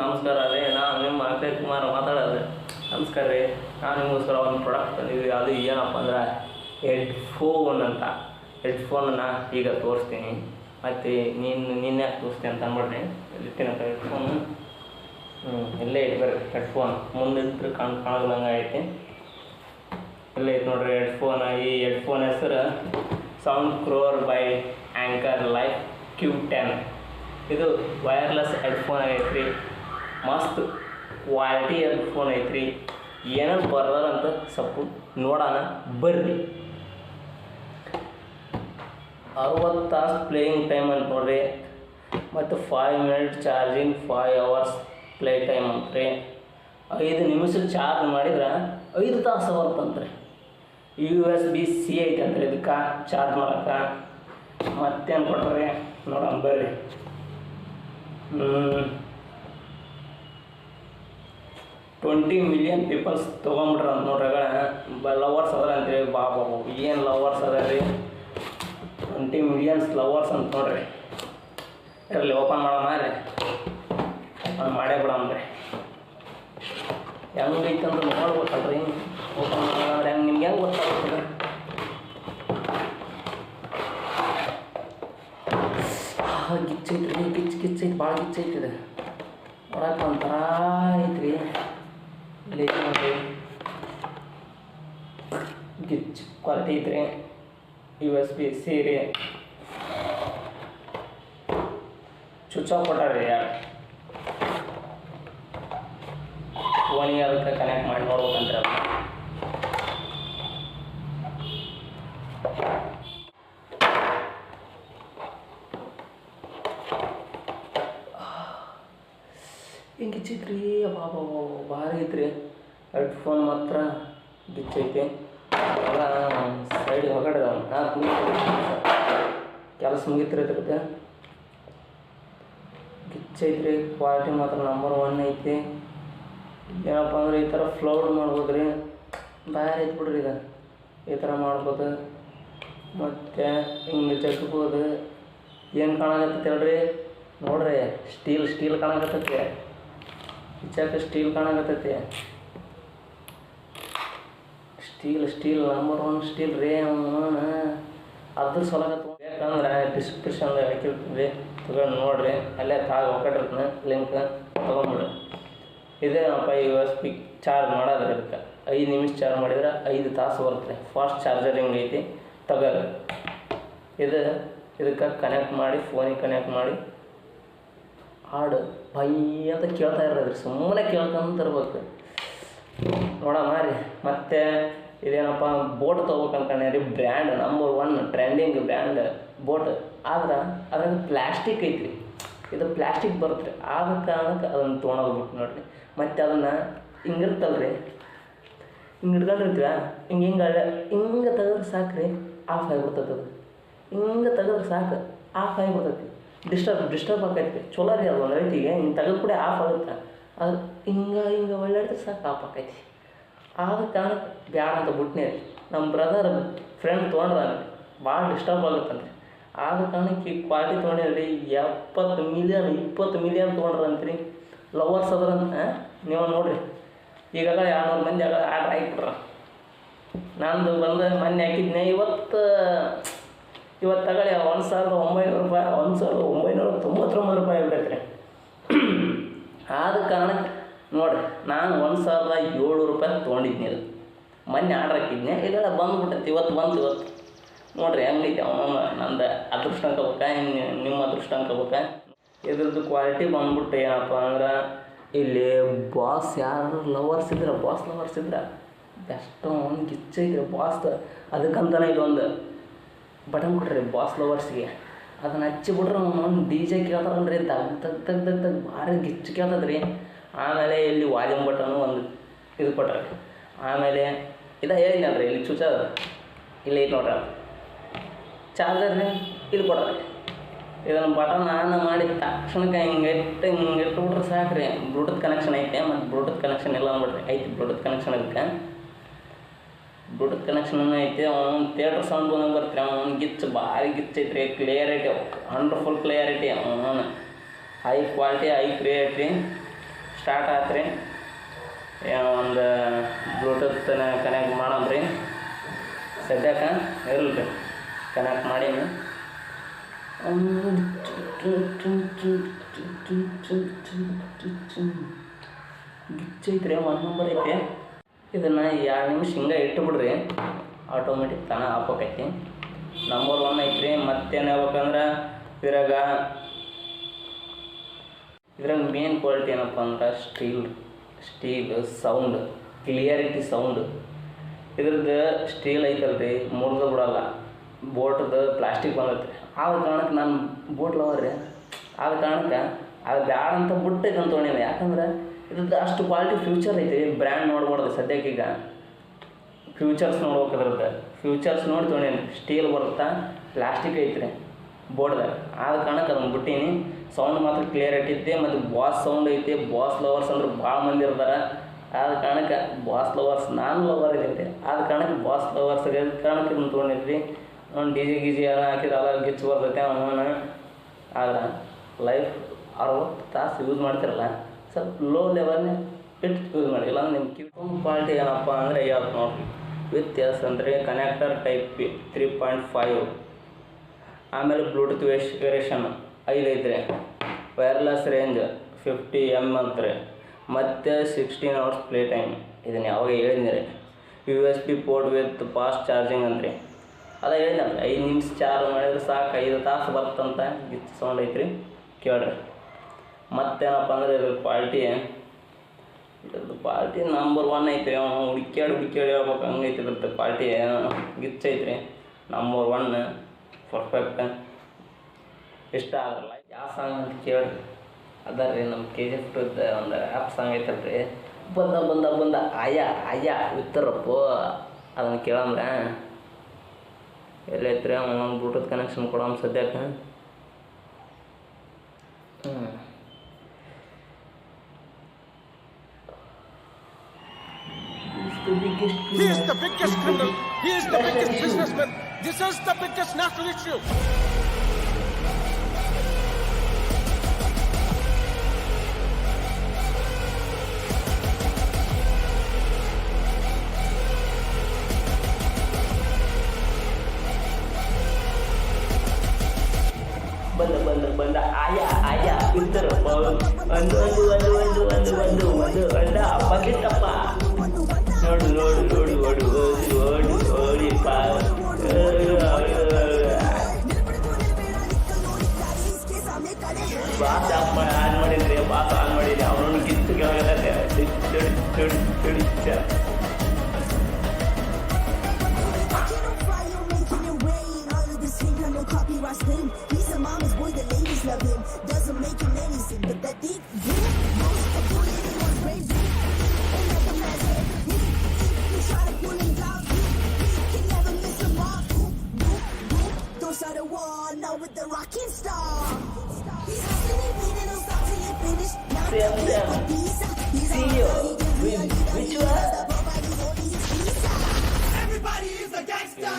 ನಮಸ್ಕಾರ ರೀ. ನಾನು ನಿಮ್ಮ ಅಕ್ಷಯಕುಮಾರ್ ಮಾತಾಡೋದು. ನಮಸ್ಕಾರ ರೀ. ನಾನು ನಿಮಗೋಸ್ಕರ ಒಂದು ಪ್ರಾಡಕ್ಟ್ ತಂದಿದ್ವಿ. ಅದು ಏನಪ್ಪ ಅಂದ್ರೆ ಹೆಡ್ಫೋನ್ ಅಂತ. ಹೆಡ್ಫೋನನ್ನು ಈಗ ತೋರಿಸ್ತೀನಿ. ಮತ್ತು ನಿನ್ನೆ ಯಾಕೆ ತೋರಿಸ್ತೀನಿ ಅಂತ ಅಂದ್ಬಿಡ್ರಿ. ಇಟ್ಟಿನಕ ಹೆಡ್ಫೋನು ಎಲ್ಲೇ ಐತೆ ಬರ್ರಿ. ಹೆಡ್ಫೋನ್ ಮುಂದೆ ಇದ್ರೆ ಕಾಣೋದಂಗೆ ಐತಿ. ಇಲ್ಲೇ ಐತೆ ನೋಡ್ರಿ ಹೆಡ್ಫೋನ್. ಈ ಹೆಡ್ಫೋನ್ ಹೆಸರು Soundcore by Anker Life Q10. ಇದು ವೈರ್ಲೆಸ್ ಹೆಡ್ಫೋನ್ ಆಗೈತ್ರಿ. ಮಸ್ತ್ ಕ್ವಾಲಿಟಿ ಹೆಡ್ಫೋನ್ ಐತ್ರಿ. ಏನೇನು ಬರ್ದಾರಂತ ಸ್ವಲ್ಪ ನೋಡೋಣ ಬರ್ರಿ. 60 ತಾಸು ಪ್ಲೇಯಿಂಗ್ ಟೈಮ್ ಅಂತ ನೋಡ್ರಿ. ಮತ್ತು 5 minute charging, 5 hours play time ಅಂತ್ರಿ. 5 ನಿಮಿಷ ಚಾರ್ಜ್ ಮಾಡಿದ್ರೆ 5 ತಾಸು ಬರ್ತಂತ್ರಿ. USB-C ಐತಂತ್ರಿ ಇದಕ್ಕೆ ಚಾರ್ಜ್ ಮಾಡೋಕೆ. ಮತ್ತೇನು ಕೊಟ್ರಿ ನೋಡೋಣ ಬರ್ರಿ. 20 ಮಿಲಿಯನ್ ಪೀಪಲ್ಸ್ ತೊಗೊಂಬಿಟ್ರ ಅಂತ ನೋಡ್ರಿ. ಲವರ್ಸ್ ಅದ ಅಂತೀವಿ. ಬಾಬಾ ಏನು ಲವರ್ಸ್ ಅದ ರೀ. 20 ಮಿಲಿಯನ್ಸ್ ಲವರ್ಸ್ ಅಂತ ನೋಡ್ರಿ. ಇರಲಿ ಓಪನ್ ಮಾಡೋಣ ರೀ. ಓಪನ್ ಮಾಡೇ ಬಿಡಮ್ರಿ. ಹೆಂಗೈತೆ ಅಂತ ನೋಡ್ಬೇಕಲ್ರಿ. ಓಪನ್ ಮಾಡೋದಂದ್ರೆ ಹೆಂಗೆ ನಿಮ್ಗೆ ಹೆಂಗೆ ಗೊತ್ತಾಗ್ತದೆ? ಗಿಚ್ಚೈತ್ರಿ, ಗಿಚ್ಚೈತಿ, ಭಾಳ ಗಿಚ್ಚೈತಿದೆ. ನೋಡಕ್ಕೆ ಒಂಥರ ಐತ್ರಿ. ಇಲ್ಲಿ ನೋಡ್ರಿ ಗಿಚ್ ಕ್ವಾಲಿಟಿ ಐತ್ರಿ. USB-C ರೀ. ಸ್ವಿಚ್ ಆಫ್ ಕೊಟ್ಟಾರ್ರಿ. ಫೋನಿಗೆ ಅದಕ್ಕೆ ಕನೆಕ್ಟ್ ಮಾಡಿ ನೋಡ್ಬೇಕಂದ್ರೆ ಅದು ಹಿಂಗೆ ಗಿಚ್ಚೈತ್ರಿ. ಬಾಬಾ ಭಾರಿ ಐತ್ರಿ. ಹೆಡ್ಫೋನ್ ಮಾತ್ರ ಗಿಚ್ಚೈತಿ. ಎಲ್ಲ ಸೈಡ್ ಹೊಗಡೆ ಕೆಲಸ ಮುಗಿತಿರತ್ತೆ. ಗಿಚ್ಚೈತ್ರಿ. ಕ್ವಾಲಿಟಿ ಮಾತ್ರ ನಂಬರ್ 1 ಐತಿ. ಏನಪ್ಪ ಅಂದ್ರೆ ಈ ಥರ ಫ್ಲೌಡ್ ಮಾಡ್ಬೋದು ರೀ. ಭಾರಿ ಐತೆ ಬಿಡ್ರಿ. ಇದು ಈ ಥರ ಮಾಡ್ಬೋದು. ಮತ್ತು ಹಿಂಗೆ ಜಗ್ಬೋದು. ಏನು ಕಾಣಕತ್ತೈತಿ ಹೇಳ್ರಿ ನೋಡ್ರಿ. ಸ್ಟೀಲ್ ಕಾಣಕತ್ತೈತಿ. ಇಚ್ಚಾಕ ಸ್ಟೀಲ್ ಕಾಣಕತ್ತೈತಿ. ಸ್ಟೀಲ್ ನಂಬರ್ 1 ಸ್ಟೀಲ್ ರೀ. ಅದ್ರ ಸಲಗತ್ತ ಬೇಕಂದ್ರೆ ಡಿಸ್ಕ್ರಿಪ್ಷನ್ದಾಗ ಹಾಕಿರ್ತೀವಿ. ತಗೊಂಡು ನೋಡಿರಿ. ಅಲ್ಲೇ ತಾಗ ಹೊಕಟಿರ್ತೀನಿ ಲಿಂಕ್ ತೊಗೊಂಬಿಡ್ರಿ. ಇದೇನಪ್ಪ USB ಚಾರ್ಜ್ ಮಾಡೋದ್ರಿ. ಇದಕ್ಕೆ 5 ನಿಮಿಷ ಚಾರ್ಜ್ ಮಾಡಿದ್ರೆ 5 ತಾಸು ಬರುತ್ತೆ. ಫಾಸ್ಟ್ ಚಾರ್ಜರಿಂಗ್ ಐತಿ. ತಗೋರಿ. ಇದಕ್ಕೆ ಕನೆಕ್ಟ್ ಮಾಡಿ, ಫೋನಿಗೆ ಕನೆಕ್ಟ್ ಮಾಡಿ ಹಾಡು ಬೈ ಅಂತ ಕೇಳ್ತಾ ಇರೋದ್ರಿ. ಸುಮ್ಮನೆ ಕೇಳ್ಕೊಂತಿರ್ಬೇಕು. ನೋಡೋಣ ರೀ. ಮತ್ತು ಇದೇನಪ್ಪ ಬೋಟ್ ತೊಗೋಬೇಕು ಅನ್ಕೊಂಡೆ ರೀ. Brand number 1 trending brand boat. ಆದ್ರೆ ಅದ್ರಾಗ ಪ್ಲ್ಯಾಸ್ಟಿಕ್ ಐತ್ರಿ. ಇದು ಪ್ಲ್ಯಾಸ್ಟಿಕ್ ಬರುತ್ತೆ ರೀ. ಆದ ಕಾರಣಕ್ಕೆ ಅದನ್ನು ತೊಗೊಂಡೋಗ್ಬಿಟ್ಟು ನೋಡಿರಿ. ಮತ್ತು ಅದನ್ನು ಹಿಂಗಿರ್ತಲ್ರಿ, ಹಿಂಗೆ ಹಿಡ್ಕೊಂಡಿರ್ತೀವ. ಹಿಂಗೆ ತೆಗೆದ್ರೆ ಸಾಕು ರೀ. ಆಫ್ ಆಗಿಬಿಡ್ತದೆ. ಅದು ಹಿಂಗೆ ತೆಗೆದ್ರೆ ಸಾಕು ಆಫ್ ಆಗಿಬಿಡ್ತೈತಿ. ಡಿಸ್ಟರ್ಬ್ ಆಕೈತಿ. ಚಲೋ ರೀ. ಅದು ಒಂದು ರೈತಿಗೆ ಹಿಂಗೆ ತೆಗೆದು ಕೂಡ ಆಫ್ ಆಗುತ್ತೆ. ಅದು ಹಿಂಗೆ ಒಳ್ಳಾಡಿದ್ರೆ ಸಾಕು ಆಫ್ ಆಕೈತಿ. ಆದ ಕಾರಣಕ್ಕೆ ಬ್ಯಾಡ ಅಂತ ಬಿಟ್ನೇ ರೀ. ನಮ್ಮ ಬ್ರದರ್ ಫ್ರೆಂಡ್ ತೊಗೊಂಡ್ರಿ. ಭಾಳ ಡಿಸ್ಟರ್ಬ್ ಆಗುತ್ತಂತೆ. ಆದ ಕಾರಣಕ್ಕೆ ಈ ಕ್ವಾಲಿಟಿ ತೊಗೊಂಡಿರಿ. 70 ಮಿಲಿಯನ್ 20 ಮಿಲಿಯನ್ ತೊಗೊಂಡ್ರಂತ್ರಿ. ಲವರ್ಸ್ ಅದ್ರಂತ ನೀವು ನೋಡಿರಿ. ಈಗೆಲ್ಲ 200 ಮಂದಿ ಆರ್ಡ್ರ್ ಹಾಕಿಬಿಟ್ರ. ನಂದು ಬಂದು ಮೊನ್ನೆ ಹಾಕಿದ್ನೆ. ಇವತ್ತು ತಗೊಳ್ಳಿ 1900 ರೂಪಾಯಿ, 1999 ರೂಪಾಯಿ ಆಗ್ಬಿಟ್ಟೈತೆ ರೀ. ಆದ ಕಾರಣಕ್ಕೆ ನೋಡಿರಿ, ನಾನು 1700 ರೂಪಾಯಿ ತೊಗೊಂಡಿದ್ನಿ. ಇದು ಮೊನ್ನೆ ಆರ್ಡ್ರ್ ಹಾಕಿದ್ನೆ. ಈಗ ಬಂದುಬಿಟ್ಟೈತಿ. ಇವತ್ತು ನೋಡಿರಿ ಹೆಂಗೈತಿ. ನಂದು ಅದೃಷ್ಟ ಅನ್ಕೋಬೇಕಾ, ನಿಮ್ಮ ಅದೃಷ್ಟ ಅನ್ಕೋಬೇಕಾ. ಇದ್ರದ್ದು ಕ್ವಾಲಿಟಿ ಬಂದ್ಬಿಟ್ಟು ಏನಪ್ಪ ಅಂದ್ರೆ ಇಲ್ಲಿ ಬಾಸ್ ಯಾರು ಲವರ್ಸ್ ಇದ್ರೆ ಬೆಸ್ಟೊಂದು ಗಿಚ್ಚೈತ್ರಿ ಬಾಸ್. ಅದಕ್ಕಂತಲೇ ಇದೊಂದು ಬಟನ್ ಕೊಟ್ರಿ ಬಾಸ್ ಲವರ್ಸ್ಗೆ. ಅದನ್ನು ಹಚ್ಚಿಬಿಟ್ರೆ ಒಂದು DJ ಕೇಳ್ತಾರಲ್ರಿ. ತಗ್ ಭಾರಿ ಗಿಚ್ಚು ಕೇಳ್ತದ್ರಿ. ಆಮೇಲೆ ಇಲ್ಲಿ ವಾಲ್ಯೂಮ್ ಬಟನು ಒಂದು ಇದು ಕೊಟ್ರಿ. ಆಮೇಲೆ ಹೇಳಿದ್ನಲ್ರಿ ಇಲ್ಲಿ ಸ್ವಿಚ್ ಅದ ಇಲ್ಲಿ ಐತೆ ನೋಡ್ರಿ. ಚಾರ್ಜರ್ ರೀ ಇಲ್ಲಿ ಕೊಡ್ರಿ. ಇದನ್ನು ಬಟನ್ ಆನ್ ಮಾಡಿದ ತಕ್ಷಣಕ್ಕೆ ಹಿಂಗೆ ಇಟ್ಬಿಟ್ರೆ ಸಾಕು ರೀ. ಬ್ಲೂಟೂತ್ ಕನೆಕ್ಷನ್ ಐತೆ. ಮತ್ತು ಬ್ಲೂಟೂತ್ ಕನೆಕ್ಷನ್ ಇಲ್ಲ ಅಂದ್ಬಿಡ್ರಿ. ಐತಿ ಬ್ಲೂಟೂತ್ ಕನೆಕ್ಷನ್ ಅದಕ್ಕೆ. ಬ್ಲೂಟೂತ್ ಕನೆಕ್ಷನ್ ಐತಿ. ಅವ್ನು ಥಿಯೇಟ್ರ್ ಸೌಂಡ್ ಬಂದಂಗೆ ಬರ್ತೀರಿ. ಅವ್ನು ಗಿಚ್ಚು ಭಾರಿ ಗಿಚ್ಚೈತ್ರಿ. Clarity wonderful clarity. ಅವನು ಹೈ ಕ್ವಾಲಿಟಿ, ಹೈ ಕ್ರಿಯೇಟಿ. ಸ್ಟಾರ್ಟ್ ಆಯ್ತು ರೀ. ಏನೋ ಒಂದು ಬ್ಲೂಟೂತ್ನ ಕನೆಕ್ಟ್ ಮಾಡಮ್ರಿ. ಸದ್ಯಕ್ಕೆ ಇರಲಿ ರೀ, ಕನೆಕ್ಟ್ ಮಾಡೀನಿ. ಗಿಚ್ಚೈತ್ರಿ, 1 ನಂಬರ್ ಐತಿ. ಇದನ್ನು 2 ನಿಮಿಷ ಹಿಂಗೆ ಇಟ್ಟು ಬಿಡ್ರಿ, ಆಟೋಮೆಟಿಕ್ ತಾನ ಹಾಕೋಕೈತಿ. ನಂಬರ್ 1 ಐತ್ರಿ. ಮತ್ತೇನು ಹೇಳ್ಬೇಕಂದ್ರೆ ಇದ್ರಾಗ ಮೇನ್ ಕ್ವಾಲಿಟಿ ಏನಪ್ಪ ಅಂದ್ರೆ ಸ್ಟೀಲ್ ಸೌಂಡ್, ಕ್ಲಿಯರಿಟಿ ಸೌಂಡ್. ಇದ್ರದ್ದು ಸ್ಟೀಲ್ ಐತಲ್ರಿ, ಮುರಿದು ಬಿಡಲ್ಲ. ಬೋಟ್ದು ಪ್ಲಾಸ್ಟಿಕ್ ಬಂದೈತೆ. ಆದ ಕಾರಣಕ್ಕೆ ನಾನು ಬೋಟ್ ಲವರ್ ರೀ. ಆದ ಕಾರಣಕ್ಕೆ ಅದು ಬ್ಯಾಡ ಅಂತ ಬಿಟ್ಟು ಇದನ್ನು ತೊಗೊಂಡಿನಿ. ಯಾಕಂದ್ರೆ ಇದ್ರದ್ದು ಅಷ್ಟು ಕ್ವಾಲಿಟಿ ಫ್ಯೂಚರ್ ಐತಿ. ಬ್ರ್ಯಾಂಡ್ ನೋಡ್ಬಾರ್ದು ಸದ್ಯಕ್ಕೆ, ಈಗ ಫ್ಯೂಚರ್ಸ್ ನೋಡ್ಬೇಕು. ಅದ್ರದ್ದು ಫ್ಯೂಚರ್ಸ್ ನೋಡಿ ತೊಗೊಂಡೀನಿ. ಸ್ಟೀಲ್ ಬರುತ್ತಾ, ಪ್ಲಾಸ್ಟಿಕ್ ಐತ್ರಿ ಬೋರ್ಡ್ದಾಗ. ಆದ ಕಾರಣಕ್ಕೆ ಅದನ್ನು ಬಿಟ್ಟೀನಿ. ಸೌಂಡ್ ಮಾತ್ರ ಕ್ಲಿಯರಿಟಿ ಐತಿ. ಮತ್ತು ಬಾಸ್ ಸೌಂಡ್ ಐತಿ. ಬಾಸ್ ಲವರ್ಸ್ ಅಂದ್ರೆ ಭಾಳ ಮಂದಿ ಇರ್ತಾರೆ. ಆದ ಕಾರಣಕ್ಕೆ ಬಾಸ್ ಲವರ್ಸ್, ನಾನು ಲವರ್ ಇದ್ದೀನಿ. ಆದ ಕಾರಣಕ್ಕೆ ಬಾಸ್ ಲವರ್ಸ್ ಕಾರಣಕ್ಕೆ ಇದನ್ನು ತೊಗೊಂಡಿದ್ರಿ. ಅವ್ನು ಡಿ ಜೆ ಗೀಜೆ ಎಲ್ಲ ಹಾಕಿದ್ರೆ ಅಲ್ಲ ಗಿಚ್ಚು ಬರ್ತೈತೆ ಅವನು. ಆದ್ರೆ ಲೈಫ್ 60 ತಾಸು ಯೂಸ್ ಮಾಡ್ತಿರಲ್ಲ, ಸ್ವಲ್ಪ ಲೋ ಲೆವೆಲ್ನೇ ಇಟ್ಟು ಯೂಸ್ ಮಾಡಿ. ಇಲ್ಲ ನಿಮ್ಮ ಕಿವಿ ಕ್ವಾಲಿಟಿ ಏನಪ್ಪ ಅಂದರೆ ಯಾವ್ದು ನೋಡಿರಿ. ವಿತ್ ಎಸ್ ಅಂದರೆ ಕನೆಕ್ಟರ್ ಟೈಪ್ ಪಿ 3.5. ಆಮೇಲೆ ಬ್ಲೂಟೂತ್ ವೇರಿಯೇಷನ್ 5 ಐತ್ರಿ. ವೈರ್ಲೆಸ್ ರೇಂಜ್ 50 m ಅಂತ್ರಿ. ಮತ್ತು 16 hours ಪ್ಲೇ ಟೈಮ್. ಇದನ್ನು ಯಾವಾಗ ಹೇಳಿದ್ರಿ. USB port with fast charging ಅಂತ್ರಿ. ಅದ ಹೇಳಿದ್ನಲ್ಲ, 5 ನಿಮಿಷ ಚಾರ್ಜ್ ಮಾಡಿದ್ರೆ ಸಾಕು, 5 ತಾಸು ಬರ್ತಂತ. ಗಿಚ್ಚು ಸೌಂಡ್ ಐತ್ರಿ, ಕೇಳ್ರಿ. ಮತ್ತೇನಪ್ಪ ಅಂದ್ರೆ ಇದ್ರದ್ದು ಕ್ವಾಲಿಟಿ ನಂಬರ್ 1 ಐತ್ರಿ. ಹುಡುಕ್ಯಾಡಿ ಹೇಳ್ಬೇಕು, ಹಂಗೈತಿ ಇದ್ರದ್ದು ಕ್ವಾಲಿಟಿ. ಗಿಚ್ಚೈತ್ರಿ, number 1 perfect. ಇಷ್ಟ ಆಗಲ್ಲ. ಯಾವ ಸಾಂಗ್ ಅಂತ ಕೇಳ್ರಿ. ಅದ ರೀ ನಮ್ಮ KGF ಒಂದು ಆ್ಯಪ್ ಸಾಂಗ್ ಐತಲ್ರಿ, ಬಂದ ಆಯ ಉತ್ತರಪ್ಪ. ಅದನ್ನು ಕೇಳಂದ್ರೆ ಎಲ್ಲೈತ್ರಿ. ಅವನು ಬ್ಲೂಟೂತ್ ಕನೆಕ್ಷನ್ ಕೊಡೋಣ ಸದ್ಯಕ್ಕೆ. He is the biggest criminal. He is the biggest businessman. This is the biggest national issue. ಬಂದ ಆಯ ಇದ್ದರಪ್ಪ. ಒಂದು ಬಗ್ಗಿತ್ತಪ್ಪ. ನೋಡು ಓಡಿಪ್ಪ. ಬಾಸ್ ಆನ್ ಮಾಡಿದ್ರಿ, ಅವನನ್ನು ಕಿತ್ತು ಕೆಳಗಡೆ. Copyright spin. He's a mama's boy, the ladies love him. Doesn't make him anything, but that deep blue knows to put it in one's brain. And like a magnet, you try to pull him down. You can never miss him off. Don't start a war now with the rocking star. He's hustling and bleeding, don't stop till you finish. Now he's Which one? Everybody is a gangster.